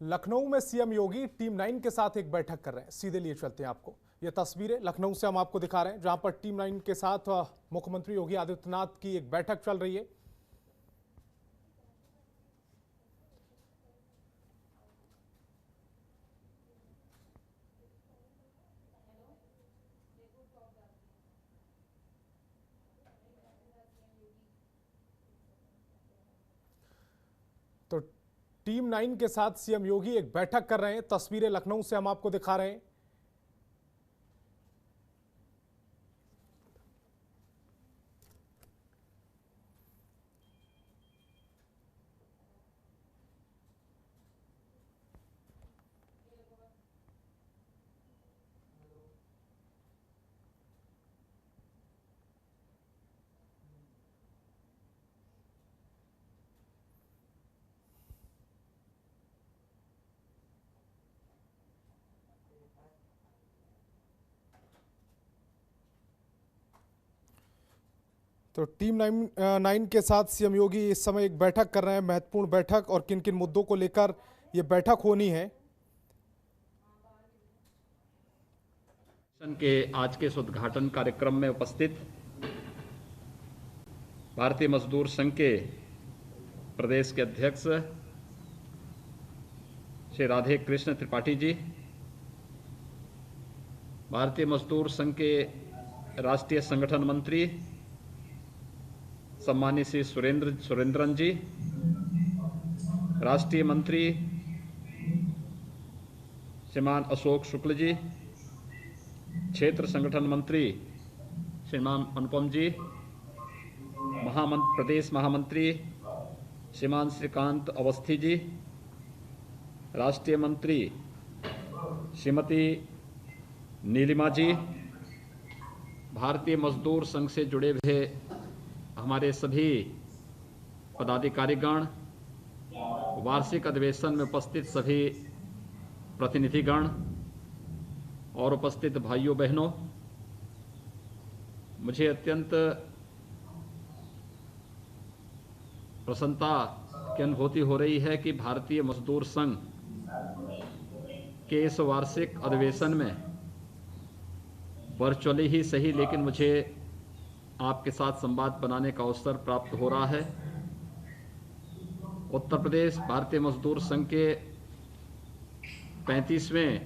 लखनऊ में सीएम योगी टीम 9 के साथ एक बैठक कर रहे हैं। सीधे लिए चलते हैं आपको ये तस्वीरें लखनऊ से हम आपको दिखा रहे हैं, जहां पर टीम 9 के साथ मुख्यमंत्री योगी आदित्यनाथ की एक बैठक चल रही है। तो टीम 9 के साथ सीएम योगी एक बैठक कर रहे हैं। तस्वीरें लखनऊ से हम आपको दिखा रहे हैं। तो टीम 9 के साथ सीएम योगी इस समय एक बैठक कर रहे हैं, महत्वपूर्ण बैठक। और किन किन मुद्दों को लेकर ये बैठक होनी है, के आज के इस उद्घाटन कार्यक्रम में उपस्थित भारतीय मजदूर संघ के प्रदेश के अध्यक्ष श्री राधे कृष्ण त्रिपाठी जी, भारतीय मजदूर संघ के राष्ट्रीय संगठन मंत्री सम्मानित श्री सुरेंद्रन जी, राष्ट्रीय मंत्री श्रीमान अशोक शुक्ल जी, क्षेत्र संगठन मंत्री श्रीमान अनुपम जी, प्रदेश महामंत्री श्रीमान श्रीकांत अवस्थी जी, राष्ट्रीय मंत्री श्रीमती नीलिमा जी, भारतीय मजदूर संघ से जुड़े हुए हमारे सभी पदाधिकारीगण, वार्षिक अधिवेशन में उपस्थित सभी प्रतिनिधिगण और उपस्थित भाइयों बहनों, मुझे अत्यंत प्रसन्नता की अनुभूति हो रही है कि भारतीय मजदूर संघ के इस वार्षिक अधिवेशन में वर्चुअली ही सही, लेकिन मुझे आपके साथ संवाद बनाने का अवसर प्राप्त हो रहा है। उत्तर प्रदेश भारतीय मजदूर संघ के 35वें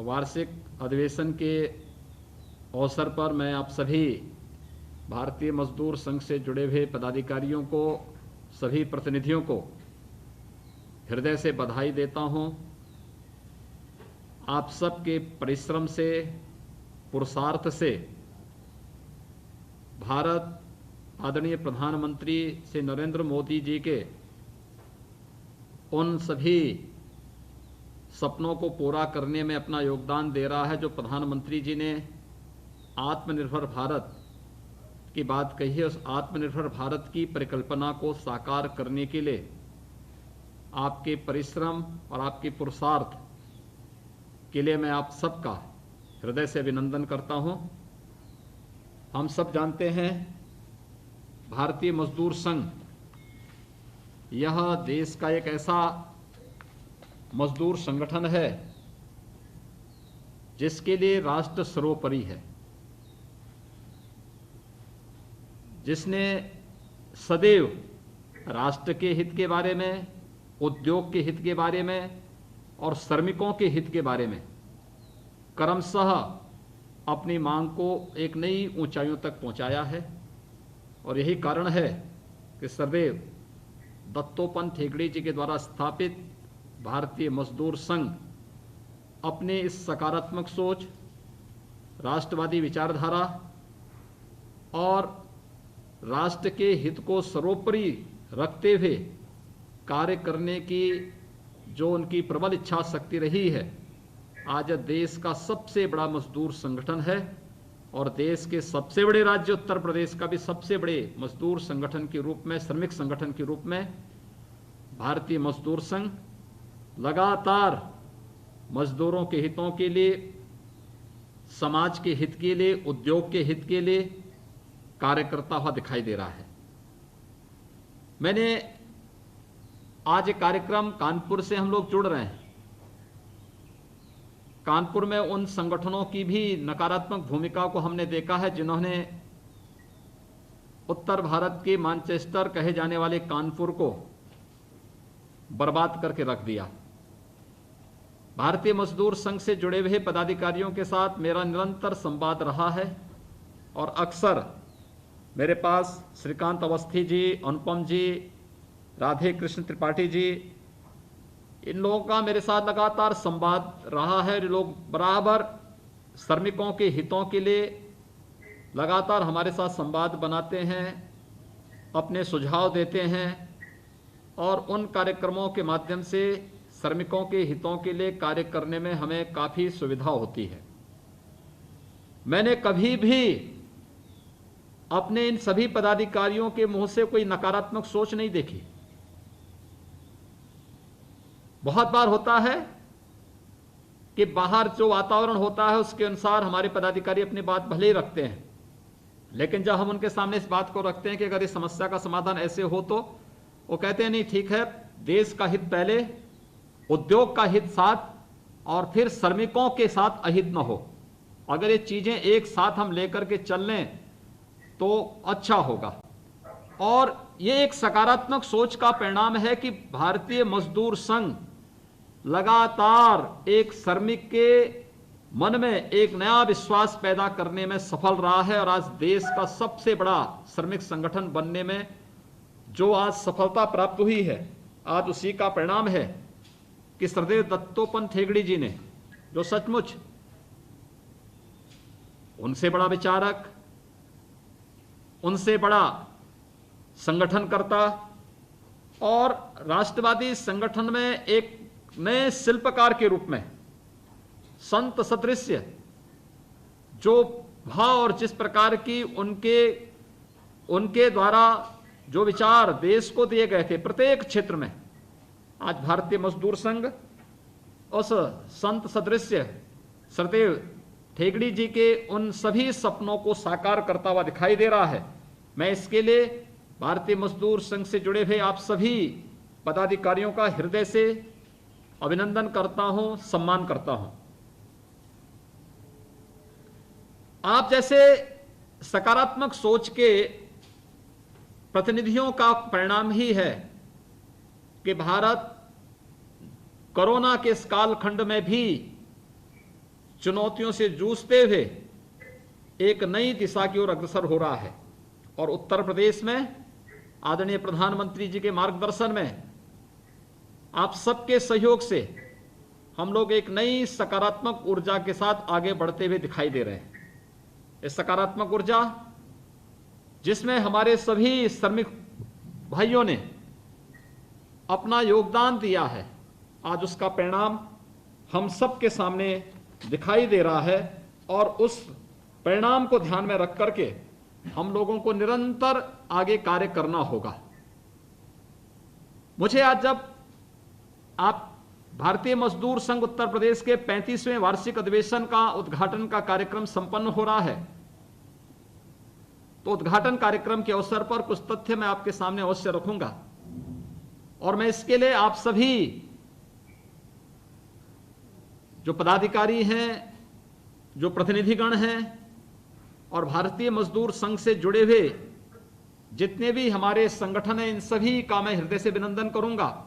वार्षिक अधिवेशन के अवसर पर मैं आप सभी भारतीय मजदूर संघ से जुड़े हुए पदाधिकारियों को, सभी प्रतिनिधियों को हृदय से बधाई देता हूं। आप सबके परिश्रम से, पुरुषार्थ से भारत आदरणीय प्रधानमंत्री श्री नरेंद्र मोदी जी के उन सभी सपनों को पूरा करने में अपना योगदान दे रहा है जो प्रधानमंत्री जी ने आत्मनिर्भर भारत की बात कही है। उस आत्मनिर्भर भारत की परिकल्पना को साकार करने के लिए आपके परिश्रम और आपके पुरुषार्थ के लिए मैं आप सबका हृदय से अभिनंदन करता हूं। हम सब जानते हैं भारतीय मजदूर संघ यह देश का एक ऐसा मजदूर संगठन है जिसके लिए राष्ट्र सर्वोपरि है, जिसने सदैव राष्ट्र के हित के बारे में, उद्योग के हित के बारे में और श्रमिकों के हित के बारे में क्रमशः अपनी मांग को एक नई ऊंचाइयों तक पहुंचाया है। और यही कारण है कि सदैव दत्तोपंत ठेंगड़ी जी के द्वारा स्थापित भारतीय मजदूर संघ अपने इस सकारात्मक सोच, राष्ट्रवादी विचारधारा और राष्ट्र के हित को सर्वोपरि रखते हुए कार्य करने की जो उनकी प्रबल इच्छा शक्ति रही है, आज देश का सबसे बड़ा मजदूर संगठन है। और देश के सबसे बड़े राज्य उत्तर प्रदेश का भी सबसे बड़े मजदूर संगठन के रूप में, श्रमिक संगठन के रूप में भारतीय मजदूर संघ लगातार मजदूरों के हितों के लिए, समाज के हित के लिए, उद्योग के हित के लिए कार्य करता हुआ दिखाई दे रहा है। मैंने आज एक कार्यक्रम कानपुर से हम लोग जुड़ रहे हैं। कानपुर में उन संगठनों की भी नकारात्मक भूमिका को हमने देखा है जिन्होंने उत्तर भारत के मैनचेस्टर कहे जाने वाले कानपुर को बर्बाद करके रख दिया। भारतीय मजदूर संघ से जुड़े हुए पदाधिकारियों के साथ मेरा निरंतर संवाद रहा है और अक्सर मेरे पास श्रीकांत अवस्थी जी, अनुपम जी, राधे कृष्ण त्रिपाठी जी, इन लोगों का मेरे साथ लगातार संवाद रहा है। लोग बराबर श्रमिकों के हितों के लिए लगातार हमारे साथ संवाद बनाते हैं, अपने सुझाव देते हैं और उन कार्यक्रमों के माध्यम से श्रमिकों के हितों के लिए कार्य करने में हमें काफ़ी सुविधा होती है। मैंने कभी भी अपने इन सभी पदाधिकारियों के मुंह से कोई नकारात्मक सोच नहीं देखी। बहुत बार होता है कि बाहर जो वातावरण होता है उसके अनुसार हमारे पदाधिकारी अपनी बात भले ही रखते हैं, लेकिन जब हम उनके सामने इस बात को रखते हैं कि अगर इस समस्या का समाधान ऐसे हो तो वो कहते हैं नहीं ठीक है, देश का हित पहले, उद्योग का हित साथ और फिर श्रमिकों के साथ अहित न हो। अगर ये चीजें एक साथ हम लेकर के चल लें तो अच्छा होगा। और ये एक सकारात्मक सोच का परिणाम है कि भारतीय मजदूर संघ लगातार एक श्रमिक के मन में एक नया विश्वास पैदा करने में सफल रहा है और आज देश का सबसे बड़ा श्रमिक संगठन बनने में जो आज सफलता प्राप्त हुई है, आज उसी का परिणाम है कि सरदेव दत्तोपंत ठेंगड़ी जी ने, जो सचमुच उनसे बड़ा विचारक, उनसे बड़ा संगठनकर्ता और राष्ट्रवादी संगठन में एक नए शिल्पकार के रूप में संत सदृश जो भाव और जिस प्रकार की उनके द्वारा जो विचार देश को दिए गए थे प्रत्येक क्षेत्र में, आज भारतीय मजदूर संघ उस संत सदृश सरदेव ठेंगड़ी जी के उन सभी सपनों को साकार करता हुआ दिखाई दे रहा है। मैं इसके लिए भारतीय मजदूर संघ से जुड़े हुए आप सभी पदाधिकारियों का हृदय से अभिनंदन करता हूं, सम्मान करता हूं। आप जैसे सकारात्मक सोच के प्रतिनिधियों का परिणाम ही है कि भारत कोरोना के इस कालखंड में भी चुनौतियों से जूझते हुए एक नई दिशा की ओर अग्रसर हो रहा है। और उत्तर प्रदेश में आदरणीय प्रधानमंत्री जी के मार्गदर्शन में आप सबके सहयोग से हम लोग एक नई सकारात्मक ऊर्जा के साथ आगे बढ़ते हुए दिखाई दे रहे हैं। इस सकारात्मक ऊर्जा जिसमें हमारे सभी श्रमिक भाइयों ने अपना योगदान दिया है, आज उसका परिणाम हम सबके सामने दिखाई दे रहा है और उस परिणाम को ध्यान में रख करके हम लोगों को निरंतर आगे कार्य करना होगा। मुझे आज जब आप भारतीय मजदूर संघ उत्तर प्रदेश के 35वें वार्षिक अधिवेशन का उद्घाटन का कार्यक्रम संपन्न हो रहा है, तो उद्घाटन कार्यक्रम के अवसर पर कुछ तथ्य मैं आपके सामने अवश्य रखूंगा और मैं इसके लिए आप सभी जो पदाधिकारी हैं, जो प्रतिनिधिगण हैं और भारतीय मजदूर संघ से जुड़े हुए जितने भी हमारे संगठन हैं, इन सभी का मैं हृदय से अभिनंदन करूंगा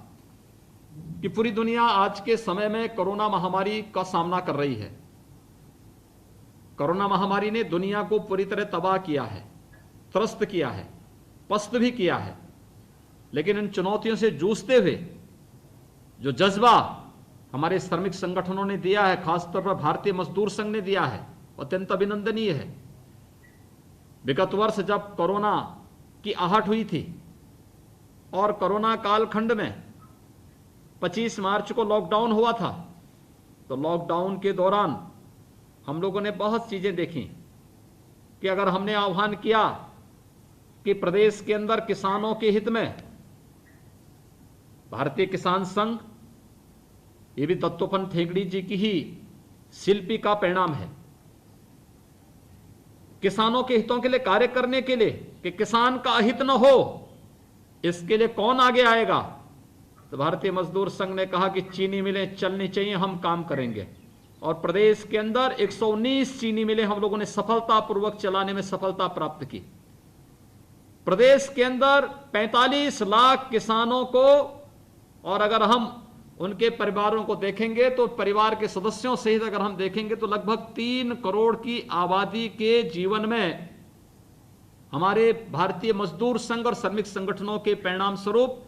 कि पूरी दुनिया आज के समय में कोरोना महामारी का सामना कर रही है। कोरोना महामारी ने दुनिया को पूरी तरह तबाह किया है, त्रस्त किया है, पस्त भी किया है, लेकिन इन चुनौतियों से जूझते हुए जो जज्बा हमारे श्रमिक संगठनों ने दिया है, खासतौर पर भारतीय मजदूर संघ ने दिया है, अत्यंत अभिनंदनीय है। विगत वर्ष जब कोरोना की आहट हुई थी और कोरोना कालखंड में 25 मार्च को लॉकडाउन हुआ था, तो लॉकडाउन के दौरान हम लोगों ने बहुत चीजें देखी कि अगर हमने आह्वान किया कि प्रदेश के अंदर किसानों के हित में भारतीय किसान संघ, ये भी दत्तोपंत ठेंगड़ी जी की ही शिल्पी का परिणाम है, किसानों के हितों के लिए कार्य करने के लिए कि किसान का अहित न हो, इसके लिए कौन आगे आएगा, तो भारतीय मजदूर संघ ने कहा कि चीनी मिलें चलनी चाहिए, हम काम करेंगे। और प्रदेश के अंदर 119 चीनी मिलें हम लोगों ने सफलतापूर्वक चलाने में सफलता प्राप्त की। प्रदेश के अंदर 45 लाख किसानों को, और अगर हम उनके परिवारों को देखेंगे तो परिवार के सदस्यों सहित अगर हम देखेंगे तो लगभग 3 करोड़ की आबादी के जीवन में हमारे भारतीय मजदूर संघ और श्रमिक संगठनों के परिणाम स्वरूप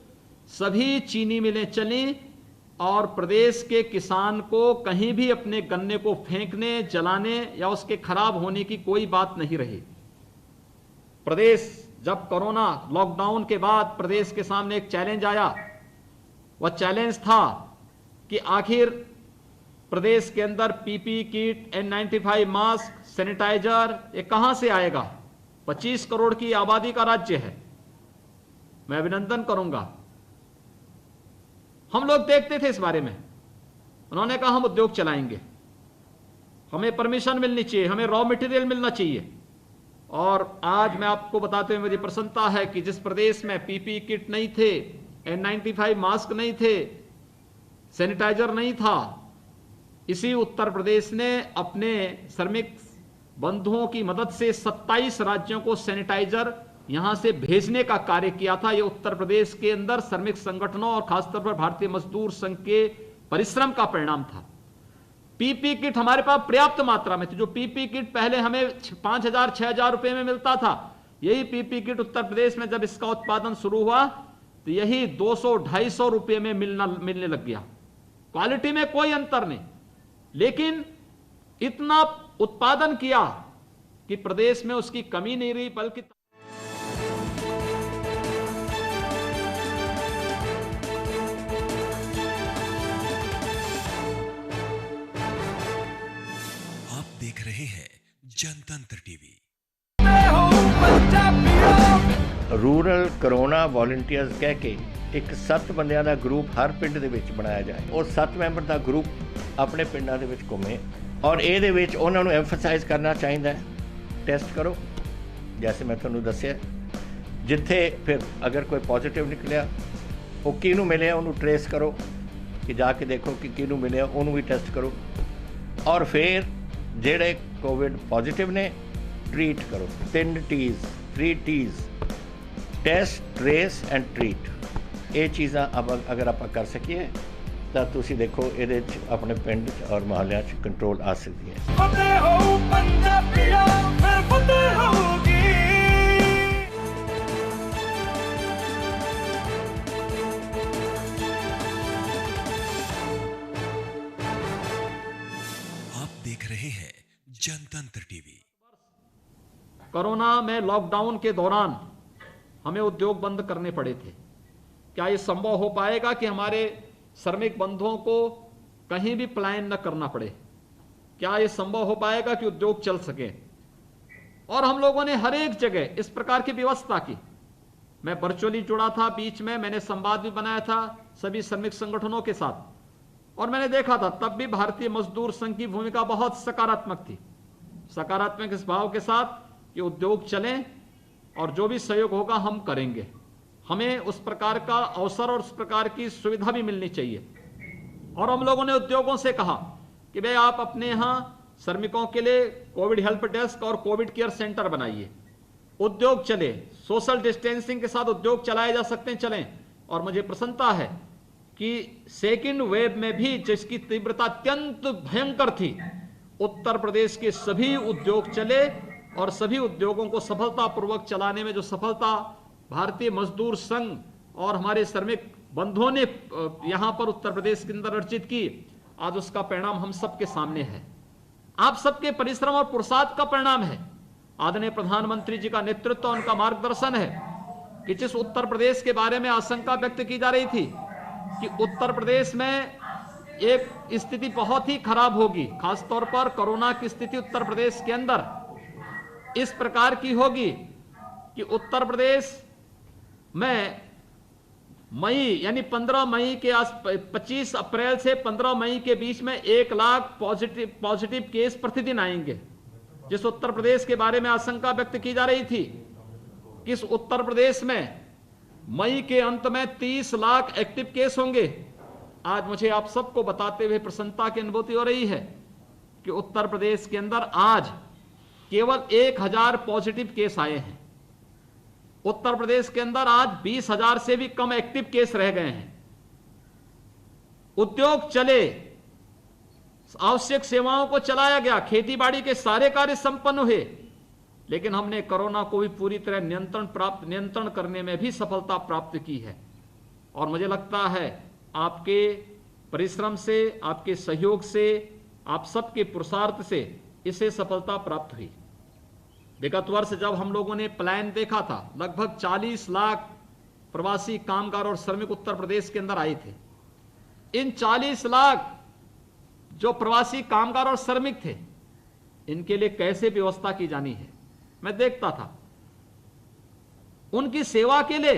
सभी चीनी मिलें चली और प्रदेश के किसान को कहीं भी अपने गन्ने को फेंकने, जलाने या उसके खराब होने की कोई बात नहीं रही। प्रदेश जब कोरोना लॉकडाउन के बाद प्रदेश के सामने एक चैलेंज आया, वह चैलेंज था कि आखिर प्रदेश के अंदर PP kit, N95 mask, sanitiser ये कहां से आएगा। 25 करोड़ की आबादी का राज्य है, मैं अभिनंदन करूंगा। हम लोग देखते थे इस बारे में, उन्होंने कहा हम उद्योग चलाएंगे, हमें परमिशन मिलनी चाहिए, हमें रॉ मटेरियल मिलना चाहिए। और आज मैं आपको बताते हुए मुझे प्रसन्नता है कि जिस प्रदेश में पीपी किट नहीं थे, N95 मास्क नहीं थे, सैनिटाइजर नहीं था, इसी उत्तर प्रदेश ने अपने श्रमिक बंधुओं की मदद से 27 राज्यों को सैनिटाइजर यहां से भेजने का कार्य किया था। यह उत्तर प्रदेश के अंदर श्रमिक संगठनों और खासतौर पर भारतीय मजदूर संघ के परिश्रम का परिणाम था। पीपी किट हमारे पास पर्याप्त मात्रा में थी। जो पीपी किट पहले हमें 5,000 6,000 रुपए में मिलता था, यही पीपी किट उत्तर प्रदेश में जब इसका उत्पादन शुरू हुआ तो यही 200-250 रुपए में मिलने लग गया। क्वालिटी में कोई अंतर नहीं, लेकिन इतना उत्पादन किया कि प्रदेश में उसकी कमी नहीं रही, बल्कि आप देख रहे हैं जनतंत्र टीवी। रूरल कोरोना वॉलंटियर्स कह के एक 7 ਬੰਦਿਆਂ ਦਾ ਗਰੁੱਪ ਹਰ ਪਿੰਡ ਦੇ ਵਿੱਚ ਬਣਾਇਆ ਜਾਏ। ਉਹ 7 ਮੈਂਬਰ ਦਾ ਗਰੁੱਪ ਆਪਣੇ ਪਿੰਡਾਂ ਦੇ ਵਿੱਚ ਘੁੰਮੇ ਔਰ ਇਹਦੇ ਵਿੱਚ ਉਹਨਾਂ ਨੂੰ ਐਮਫਸਾਈਜ਼ ਕਰਨਾ ਚਾਹੀਦਾ ਹੈ, ਟੈਸਟ ਕਰੋ ਜੈਸੇ ਮੈਂ ਤੁਹਾਨੂੰ ਦੱਸਿਆ। ਜਿੱਥੇ ਫਿਰ ਅਗਰ ਕੋਈ ਪੋਜ਼ਿਟਿਵ ਨਿਕਲਿਆ ਉਹ ਕਿਹਨੂੰ ਮਿਲਿਆ ਉਹਨੂੰ ਟ੍ਰੇਸ ਕਰੋ ਕਿ ਜਾ ਕੇ ਦੇਖੋ ਕਿ ਕਿਹਨੂੰ ਮਿਲਿਆ, ਉਹਨੂੰ ਵੀ ਟੈਸਟ ਕਰੋ। ਔਰ ਫਿਰ ਜਿਹੜੇ ਕੋਵਿਡ ਪੋਜ਼ਿਟਿਵ ਨੇ ट्रीट करो। 3 T's, 3 T's, test, trace and treat. ये चीज़ा अब अगर आप कर सकिए तो तुसी देखो ये अपने पिंड और मोहल्ले कंट्रोल आ सकती है। आप देख रहे हैं जनतंत्र टीवी। कोरोना में लॉकडाउन के दौरान हमें उद्योग बंद करने पड़े थे। क्या ये संभव हो पाएगा कि हमारे श्रमिक बंधुओं को कहीं भी पलायन न करना पड़े? क्या ये संभव हो पाएगा कि उद्योग चल सके? और हम लोगों ने हर एक जगह इस प्रकार की व्यवस्था की। मैं वर्चुअली जुड़ा था, बीच में मैंने संवाद भी बनाया था सभी श्रमिक संगठनों के साथ, और मैंने देखा था तब भी भारतीय मजदूर संघ की भूमिका बहुत सकारात्मक थी। सकारात्मक इस भाव के साथ कि उद्योग चलें और जो भी सहयोग होगा हम करेंगे। हमें उस प्रकार का अवसर और उस प्रकार की सुविधा भी मिलनी चाहिए। और हम लोगों ने उद्योगों से कहा कि भाई आप अपने यहाँ श्रमिकों के लिए कोविड हेल्प डेस्क और कोविड केयर सेंटर बनाइए, उद्योग चले, सोशल डिस्टेंसिंग के साथ उद्योग चलाए जा सकते हैं, चलें। और मुझे प्रसन्नता है कि सेकेंड वेव में भी जिसकी तीव्रता अत्यंत भयंकर थी, उत्तर प्रदेश के सभी उद्योग चले और सभी उद्योगों को सफलतापूर्वक चलाने में जो सफलता भारतीय मजदूर संघ और हमारे श्रमिक बंधुओं ने यहां पर उत्तर प्रदेश के अंदर अर्जित की, आज उसका परिणाम हम सबके सामने है। आप सबके परिश्रम और पुरुषार्थ का परिणाम है। आदरणीय प्रधानमंत्री जी का नेतृत्व, उनका मार्गदर्शन है कि जिस उत्तर प्रदेश के बारे में आशंका व्यक्त की जा रही थी कि उत्तर प्रदेश में एक स्थिति बहुत ही खराब होगी, खासतौर पर कोरोना की स्थिति उत्तर प्रदेश के अंदर इस प्रकार की होगी कि उत्तर प्रदेश में मई यानी 15 मई के 25 अप्रैल से 15 मई के बीच में 1 लाख पॉजिटिव केस प्रतिदिन आएंगे। जिस उत्तर प्रदेश के बारे में आशंका व्यक्त की जा रही थी कि इस उत्तर प्रदेश में मई के अंत में 30 लाख एक्टिव केस होंगे। आज मुझे आप सबको बताते हुए प्रसन्नता की अनुभूति हो रही है कि उत्तर प्रदेश के अंदर आज केवल 1000 पॉजिटिव केस आए हैं। उत्तर प्रदेश के अंदर आज 20,000 से भी कम एक्टिव केस रह गए हैं। उद्योग चले, आवश्यक सेवाओं को चलाया गया, खेती बाड़ी के सारे कार्य संपन्न हुए, लेकिन हमने कोरोना को भी पूरी तरह नियंत्रण करने में भी सफलता प्राप्त की है। और मुझे लगता है आपके परिश्रम से, आपके सहयोग से, आप सबके पुरुषार्थ से इसे सफलता प्राप्त हुई। विगत वर्ष जब हम लोगों ने प्लान देखा था, लगभग 40 लाख प्रवासी कामगार और श्रमिक उत्तर प्रदेश के अंदर आए थे। इन 40 लाख जो प्रवासी कामगार और श्रमिक थे, इनके लिए कैसे व्यवस्था की जानी है, मैं देखता था। उनकी सेवा के लिए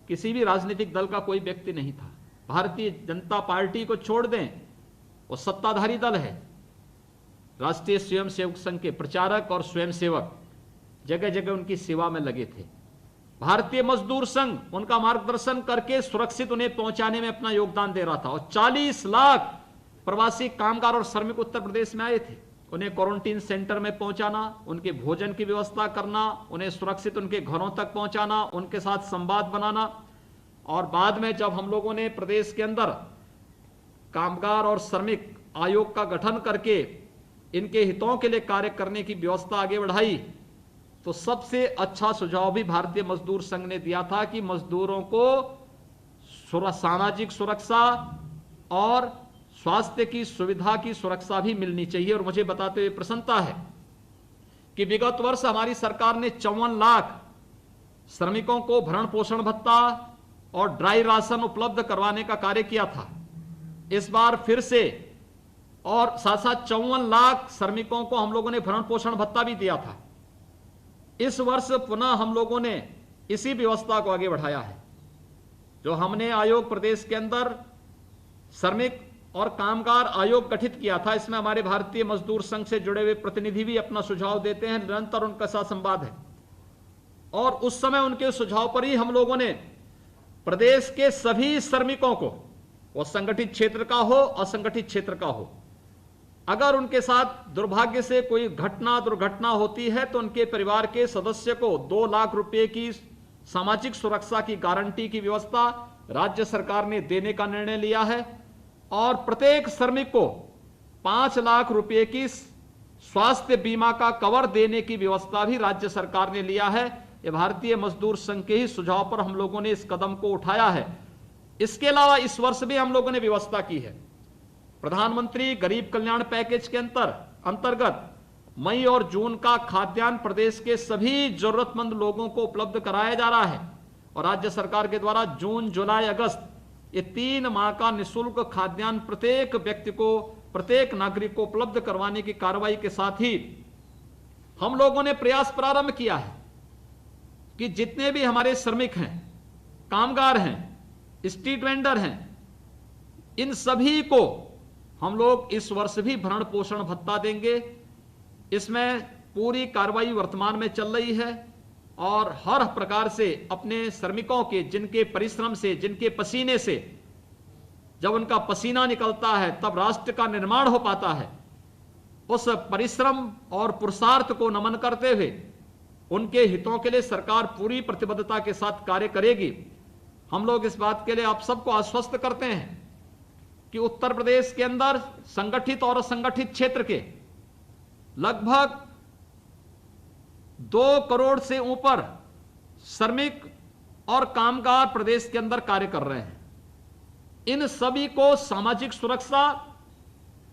किसी भी राजनीतिक दल का कोई व्यक्ति नहीं था। भारतीय जनता पार्टी को छोड़ दें, वो सत्ताधारी दल है। राष्ट्रीय स्वयंसेवक संघ के प्रचारक और स्वयंसेवक जगह जगह उनकी सेवा में लगे थे। भारतीय मजदूर संघ उनका मार्गदर्शन करके सुरक्षित उन्हें पहुंचाने में अपना योगदान दे रहा था। और 40 लाख प्रवासी कामगार और श्रमिक उत्तर प्रदेश में आए थे। उन्हें क्वारंटीन सेंटर में पहुंचाना, उनके भोजन की व्यवस्था करना, उन्हें सुरक्षित उनके घरों तक पहुंचाना, उनके साथ संवाद बनाना, और बाद में जब हम लोगों ने प्रदेश के अंदर कामगार और श्रमिक आयोग का गठन करके इनके हितों के लिए कार्य करने की व्यवस्था आगे बढ़ाई, तो सबसे अच्छा सुझाव भी भारतीय मजदूर संघ ने दिया था कि मजदूरों को सामाजिक सुरक्षा और स्वास्थ्य की सुविधा की सुरक्षा भी मिलनी चाहिए। और मुझे बताते हुए प्रसन्नता है कि विगत वर्ष हमारी सरकार ने 54 लाख श्रमिकों को भरण पोषण भत्ता और ड्राई राशन उपलब्ध करवाने का कार्य किया था। इस बार फिर से और साथ साथ 54 लाख श्रमिकों को हम लोगों ने भरण पोषण भत्ता भी दिया था। इस वर्ष पुनः हम लोगों ने इसी व्यवस्था को आगे बढ़ाया है। जो हमने आयोग प्रदेश के अंदर श्रमिक और कामगार आयोग गठित किया था, इसमें हमारे भारतीय मजदूर संघ से जुड़े हुए प्रतिनिधि भी अपना सुझाव देते हैं, निरंतर उनका साथ संवाद है। और उस समय उनके सुझाव पर ही हम लोगों ने प्रदेश के सभी श्रमिकों को, वो संगठित क्षेत्र का हो, असंगठित क्षेत्र का हो, अगर उनके साथ दुर्भाग्य से कोई दुर्घटना होती है तो उनके परिवार के सदस्य को 2 लाख रुपए की सामाजिक सुरक्षा की गारंटी की व्यवस्था राज्य सरकार ने देने का निर्णय लिया है। और प्रत्येक श्रमिक को 5 लाख रुपए की स्वास्थ्य बीमा का कवर देने की व्यवस्था भी राज्य सरकार ने लिया है। ये भारतीय मजदूर संघ के ही सुझाव पर हम लोगों ने इस कदम को उठाया है। इसके अलावा इस वर्ष भी हम लोगों ने व्यवस्था की है। प्रधानमंत्री गरीब कल्याण पैकेज के अंतर्गत मई और जून का खाद्यान्न प्रदेश के सभी जरूरतमंद लोगों को उपलब्ध कराया जा रहा है। और राज्य सरकार के द्वारा जून, जुलाई, अगस्त ये 3 माह का निःशुल्क खाद्यान्न प्रत्येक व्यक्ति को, प्रत्येक नागरिक को उपलब्ध करवाने की कार्रवाई के साथ ही हम लोगों ने प्रयास प्रारंभ किया है कि जितने भी हमारे श्रमिक हैं, कामगार हैं, स्ट्रीट वेंडर हैं, इन सभी को हम लोग इस वर्ष भी भरण पोषण भत्ता देंगे। इसमें पूरी कार्रवाई वर्तमान में चल रही है और हर प्रकार से अपने श्रमिकों के, जिनके परिश्रम से, जिनके पसीने से, जब उनका पसीना निकलता है तब राष्ट्र का निर्माण हो पाता है, उस परिश्रम और पुरुषार्थ को नमन करते हुए उनके हितों के लिए सरकार पूरी प्रतिबद्धता के साथ कार्य करेगी। हम लोग इस बात के लिए आप सबको आश्वस्त करते हैं कि उत्तर प्रदेश के अंदर संगठित और असंगठित क्षेत्र के लगभग 2 करोड़ से ऊपर श्रमिक और कामगार प्रदेश के अंदर कार्य कर रहे हैं। इन सभी को सामाजिक सुरक्षा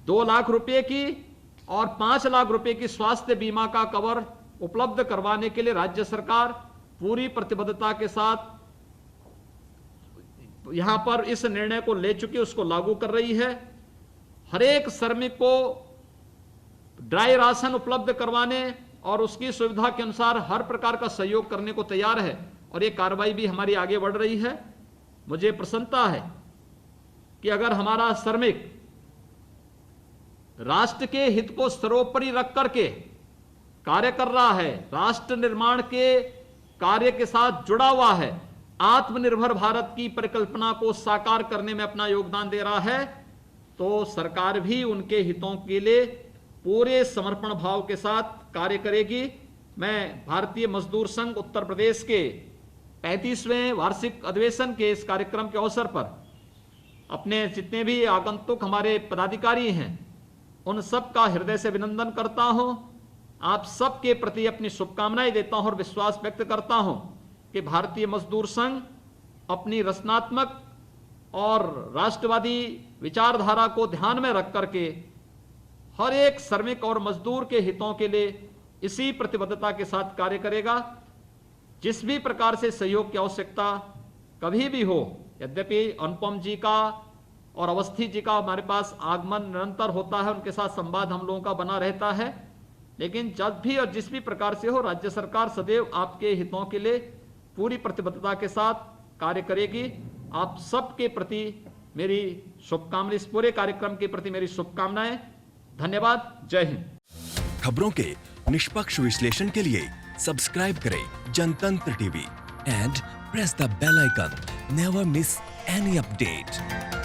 2 लाख रुपए की और 5 लाख रुपए की स्वास्थ्य बीमा का कवर उपलब्ध करवाने के लिए राज्य सरकार पूरी प्रतिबद्धता के साथ यहां पर इस निर्णय को ले चुकी, उसको लागू कर रही है। हर एक श्रमिक को ड्राई राशन उपलब्ध करवाने और उसकी सुविधा के अनुसार हर प्रकार का सहयोग करने को तैयार है और ये कार्रवाई भी हमारी आगे बढ़ रही है। मुझे प्रसन्नता है कि अगर हमारा श्रमिक राष्ट्र के हित को सर्वोपरि रख करके कार्य कर रहा है, राष्ट्र निर्माण के कार्य के साथ जुड़ा हुआ है, आत्मनिर्भर भारत की परिकल्पना को साकार करने में अपना योगदान दे रहा है, तो सरकार भी उनके हितों के लिए पूरे समर्पण भाव के साथ कार्य करेगी। मैं भारतीय मजदूर संघ उत्तर प्रदेश के 35वें वार्षिक अधिवेशन के इस कार्यक्रम के अवसर पर अपने जितने भी आगंतुक हमारे पदाधिकारी हैं उन सब का हृदय से अभिनंदन करता हूं। आप सबके प्रति अपनी शुभकामनाएं देता हूं और विश्वास व्यक्त करता हूं कि भारतीय मजदूर संघ अपनी रचनात्मक और राष्ट्रवादी विचारधारा को ध्यान में रख करके हर एक श्रमिक और मजदूर के हितों के लिए इसी प्रतिबद्धता के साथ कार्य करेगा। जिस भी प्रकार से सहयोग की आवश्यकता कभी भी हो, यद्यपि अनुपम जी का और अवस्थी जी का हमारे पास आगमन निरंतर होता है, उनके साथ संवाद हम लोगों का बना रहता है, लेकिन जब भी और जिस भी प्रकार से हो, राज्य सरकार सदैव आपके हितों के लिए पूरी प्रतिबद्धता के साथ कार्य करेगी। आप सबके प्रति मेरी शुभकामनाएं, इस पूरे कार्यक्रम के प्रति मेरी शुभकामनाएं। धन्यवाद। जय हिंद। खबरों के निष्पक्ष विश्लेषण के लिए सब्सक्राइब करें Jantantra TV and press the bell icon. Never miss any update.